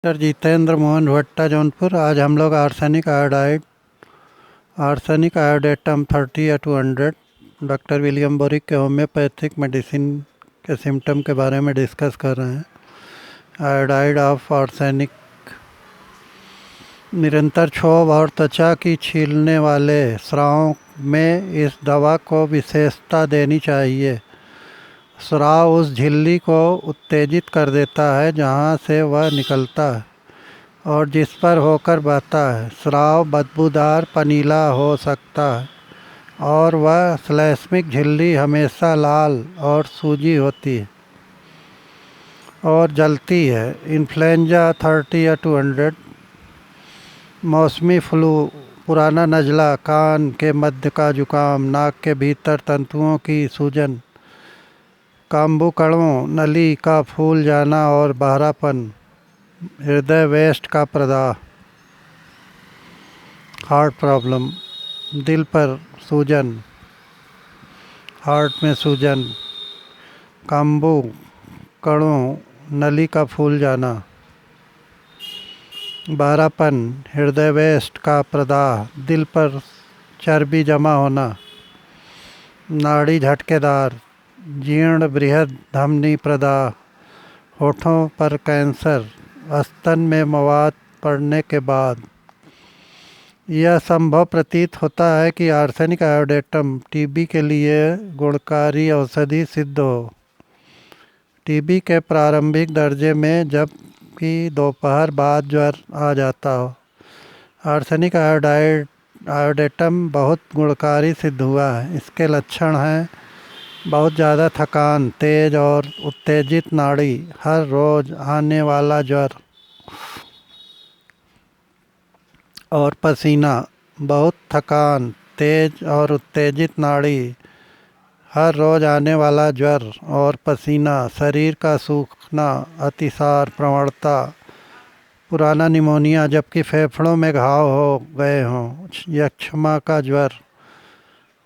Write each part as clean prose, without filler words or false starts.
Doctor Jitendra Mohan भट्टा जौनपुर। आज हम लोग आर्सेनिक आयोडेटम 30 या 200 डॉक्टर विलियम बोरिक के होम्योपैथिक मेडिसिन के सिम्टम के बारे में डिस्कस कर रहे हैं। आयोडाइड ऑफ आर्सेनिक निरंतर क्षोभ और त्वचा की छीलने वाले स्राव में इस दवा को विशेषता देनी चाहिए। स्राव उस झिल्ली को उत्तेजित कर देता है जहाँ से वह निकलता है और जिस पर होकर बहता है। स्राव बदबूदार पनीला हो सकता है और वह श्लैष्मिक झिल्ली हमेशा लाल और सूजी होती है और जलती है। इन्फ्लुएंजा 30 या 200 मौसमी फ्लू, पुराना नज़ला, कान के मध्य का जुकाम, नाक के भीतर तंतुओं की सूजन, काम्बु कणों, नली का फूल जाना और बहरापन, हृदय वेस्ट का प्रदाह, हार्ट प्रॉब्लम, दिल पर सूजन, हार्ट में सूजन, काम्बु कणों, नली का फूल जाना, बहरापन, हृदय वेस्ट का प्रदाह, दिल पर चर्बी जमा होना, नाड़ी झटकेदार, जीर्ण बृहद धमनी प्रदाह, होठों पर कैंसर, स्तन में मवाद पड़ने के बाद। यह संभव प्रतीत होता है कि आर्सेनिक आयोडेटम टीबी के लिए गुणकारी औषधि सिद्ध हो। टीबी के प्रारंभिक दर्जे में, जबकि दोपहर बाद ज्वर आ जाता हो, आर्सेनिक आयोडेटम बहुत गुणकारी सिद्ध हुआ है। इसके लक्षण हैं बहुत ज़्यादा थकान, तेज और उत्तेजित नाड़ी, हर रोज़ आने वाला ज्वर और पसीना। बहुत थकान, तेज और उत्तेजित नाड़ी, हर रोज़ आने वाला ज्वर और पसीना, शरीर का सूखना, अतिसार प्रवणता, पुराना निमोनिया जबकि फेफड़ों में घाव हो गए हों, यक्ष्मा का ज्वर,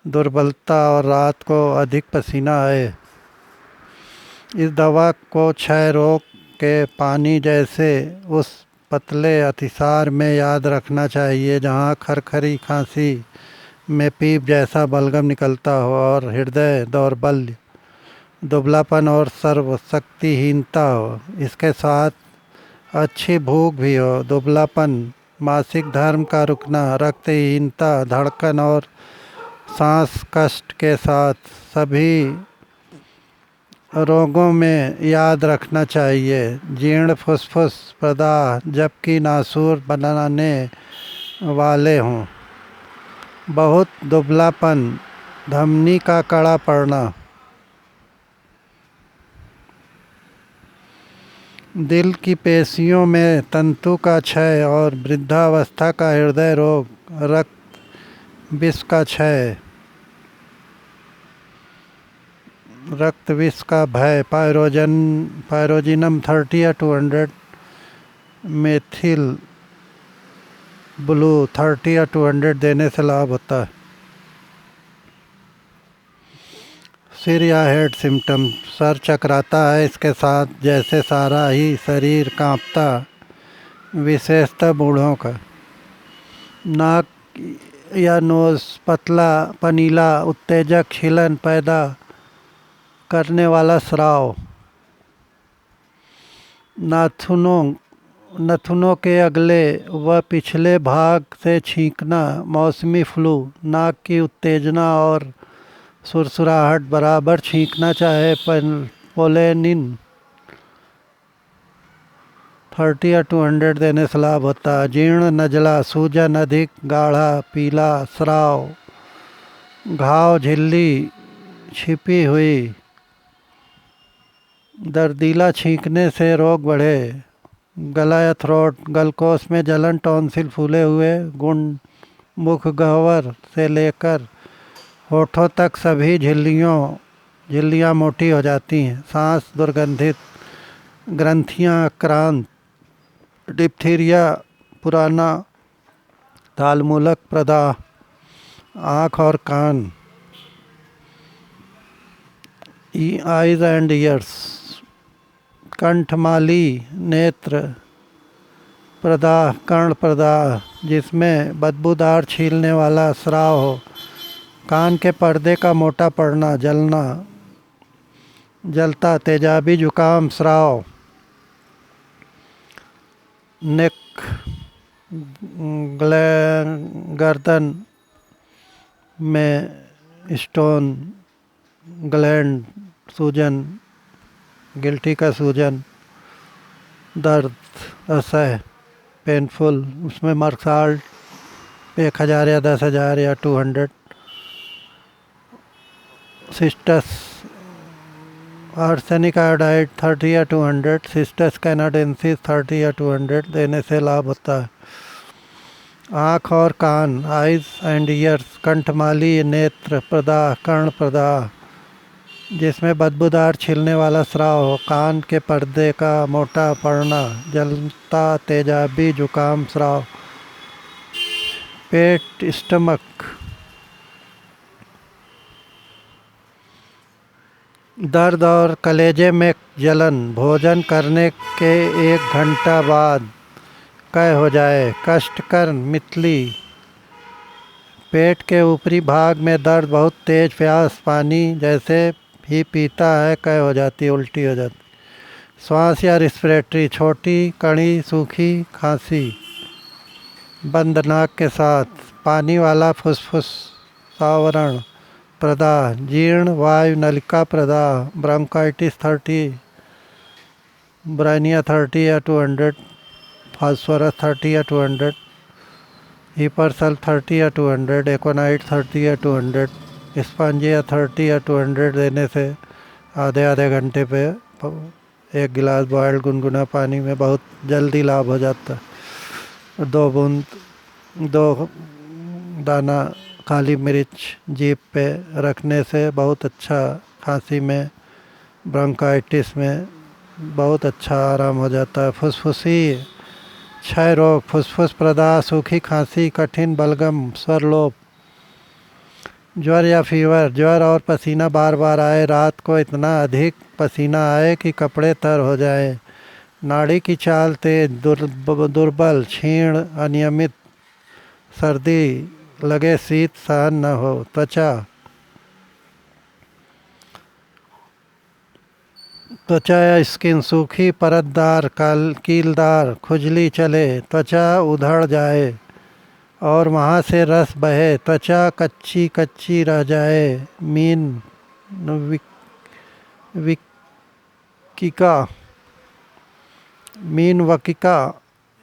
दुर्बलता और रात को अधिक पसीना आए। इस दवा को क्षय रोग के पानी जैसे उस पतले अतिसार में याद रखना चाहिए जहाँ खरखरी खांसी में पीप जैसा बलगम निकलता हो और हृदय दौर्बल्य, दुबलापन और सर्वशक्तिहीनता हो। इसके साथ अच्छी भूख भी हो। दुबलापन, मासिक धर्म का रुकना, रक्तहीनता, धड़कन और सांस कष्ट के साथ सभी रोगों में याद रखना चाहिए। जीर्ण फुसफुस प्रदाह जबकि नासूर बनाने वाले हों, बहुत दुबलापन, धमनी का कड़ा पड़ना, दिल की पेशियों में तंतु का क्षय और वृद्धावस्था का हृदय रोग, रक्त विष का क्षय, रक्त विष का भय, पायरोजिनम 30 या 200, मेथिल ब्लू 30 या 200 देने से लाभ होता है। सिर या हेड सिम्टम, सर चकराता है, इसके साथ जैसे सारा ही शरीर कांपता, विशेषतः बूढ़ों का। नाक या नोज़ पतला, पनीला, उत्तेजक, छिलन पैदा करने वाला स्राव, नाखूनों के अगले व पिछले भाग से छींकना, मौसमी फ्लू, नाक की उत्तेजना और सुरसुराहट, बराबर छींकना चाहे पोलेनिन 30 या 200 देने से लाभ होता है। जीर्ण नज़ला, सूजन अधिक गाढ़ा पीला स्राव, घाव, झिल्ली छिपी हुई, दर्दीला, छींकने से रोग बढ़े, गला या थ्रोट, गलकोष में जलन, टॉन्सिल फूले हुए, गुंड, मुख गह्वर से लेकर होठों तक सभी झिल्लियाँ मोटी हो जाती हैं, सांस दुर्गंधित, ग्रंथियाँ आक्रांत, डिप्थीरिया, पुराना तालमूलक प्रदाह, आँख और कान, आइज एंड ईयर्स, कंठमाली, नेत्र, प्रदाह कर्ण प्रदाह जिसमें बदबूदार छीलने वाला स्राव हो। कान के पर्दे का मोटा पड़ना, जलना, जलता, तेजाबी, जुकाम, स्राव। नेक गर्दन में स्टोन, ग्लैंड, सूजन, गिल्टी का सूजन, दर्द, असह, पेनफुल, उसमें मर्साल्ट 1000 या 10,000 या 200। सिस्टस आर्सेनिक आयोडाइड 30 या 200, सिस्टस कैनाडेंसिस 30 या 200 देने से लाभ होता है। आँख और कान, आइज एंड ईयर्स, कंठमाली, नेत्र प्रदाह, कर्ण प्रदाह जिसमें बदबूदार छिलने वाला स्राव हो। कान के पर्दे का मोटा पड़ना, जलता, तेजाबी, जुकाम, स्राव। पेट, स्टमक, दर्द और कलेजे में जलन, भोजन करने के 1 घंटा बाद कय हो जाए। कष्टकर, मितली, पेट के ऊपरी भाग में दर्द, बहुत तेज प्यास, पानी जैसे ही पीता है कय हो जाती, उल्टी हो जाती। श्वास या रिस्पिरेटरी, छोटी कड़ी सूखी खांसी, बंद नाक के साथ, पानी वाला फुसफुस, आवरण प्रदाह, जीर्ण वायु नलिका प्रदाह, ब्रोंकाइटिस 30, ब्राइनिया 30 या 200, फास्फोरस 30 या 200, हिपरसल 30 या 200, एकोनाइट 30 या 200, स्पंजिया 30 या 200 देने से आधे आधे घंटे पे 1 गिलास बॉयल्ड गुनगुना पानी में बहुत जल्दी लाभ हो जाता है। 2 दाना काली मिर्च जीभ पे रखने से बहुत अच्छा खांसी में, ब्रोंकाइटिस में बहुत अच्छा आराम हो जाता है। फुसफुसी क्षय रोग, फुसफुस प्रदाह, सूखी खांसी, कठिन बलगम, स्वरलोप। ज्वर या फीवर, ज्वर और पसीना बार बार आए, रात को इतना अधिक पसीना आए कि कपड़े तर हो जाए। नाड़ी की चाल तेज, दुर्बल, क्षीण, अनियमित, सर्दी लगे, शीत सहन न हो। त्वचा या स्किन, सूखी, परतदार, कीलदार, खुजली चले, त्वचा उधड़ जाए और वहाँ से रस बहे, त्वचा कच्ची कच्ची रह जाए। मीन विकिका, मीन वकिका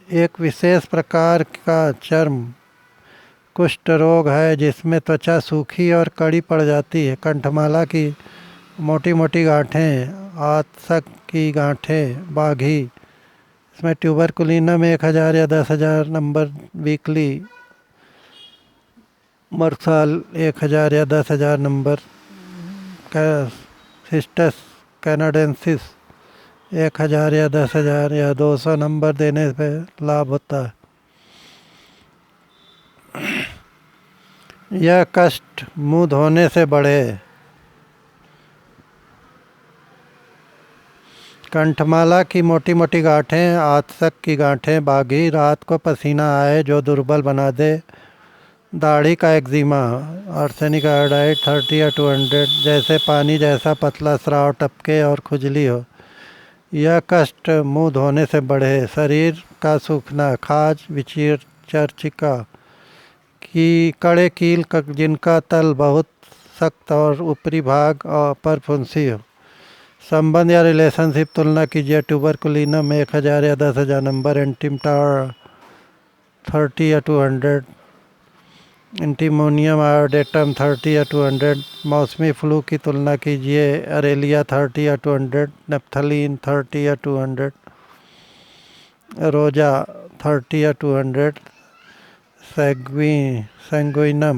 एक विशेष प्रकार का चर्म कुष्ठ रोग है जिसमें त्वचा सूखी और कड़ी पड़ जाती है। कंठमाला की मोटी मोटी गांठें, आतसक की गांठें, बाघी, इसमें ट्यूबरकुलिनम 1000 या 10,000 नंबर वीकली, मर्साल 1000 या 10,000 नंबर, सिस्टस कैनाडेंसिस 1000 या 10,000 या 200 नंबर देने पे लाभ होता है। यह कष्ट मुंह धोने से बढ़े। कंठमाला की मोटी मोटी गांठें, आतसक की गांठें, बाघी, रात को पसीना आए जो दुर्बल बना दे। दाढ़ी का एक्जिमा, आर्सेनिक आयोडाइड 30 या 200 जैसे पानी जैसा पतला स्राव टपके और खुजली हो। यह कष्ट मुंह धोने से बढ़े। शरीर का सूखना, खाज, विचर्चिका की कड़े कील जिनका तल बहुत सख्त और ऊपरी भाग पर फुंसी हो। संबंध या रिलेशनशिप तुलना कीजिए। ट्यूबरकुलिनम 1000 या 10,000 नंबर, एंटीमटार 30 या 200, एंटीमोनियम आयोडेटम 30 या 200। मौसमी फ्लू की तुलना कीजिए। अरेलिया 30 या 200, नेप्थलीन 30 या 200, रोजा 30 या 200, सैंगुइनम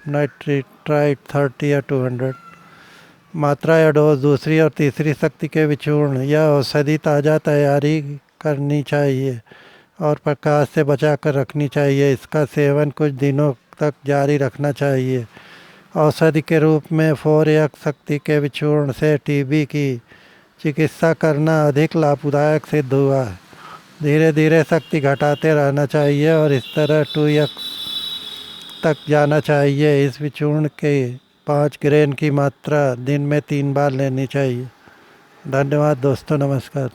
नाइट्राइट 30 या 200। मात्रा या डोज, दूसरी और तीसरी शक्ति के विचूर्ण। यह औषधि ताज़ा तैयारी करनी चाहिए और प्रकाश से बचा कर रखनी चाहिए। इसका सेवन कुछ दिनों तक जारी रखना चाहिए। औषधि के रूप में 4x शक्ति के विचूर्ण से टीबी की चिकित्सा करना अधिक लाभदायक सिद्ध हुआ है। धीरे धीरे शक्ति घटाते रहना चाहिए और इस तरह 2x तक जाना चाहिए। इस विचूर्ण के 5 ग्रेन की मात्रा दिन में 3 बार लेनी चाहिए। धन्यवाद दोस्तों, नमस्कार।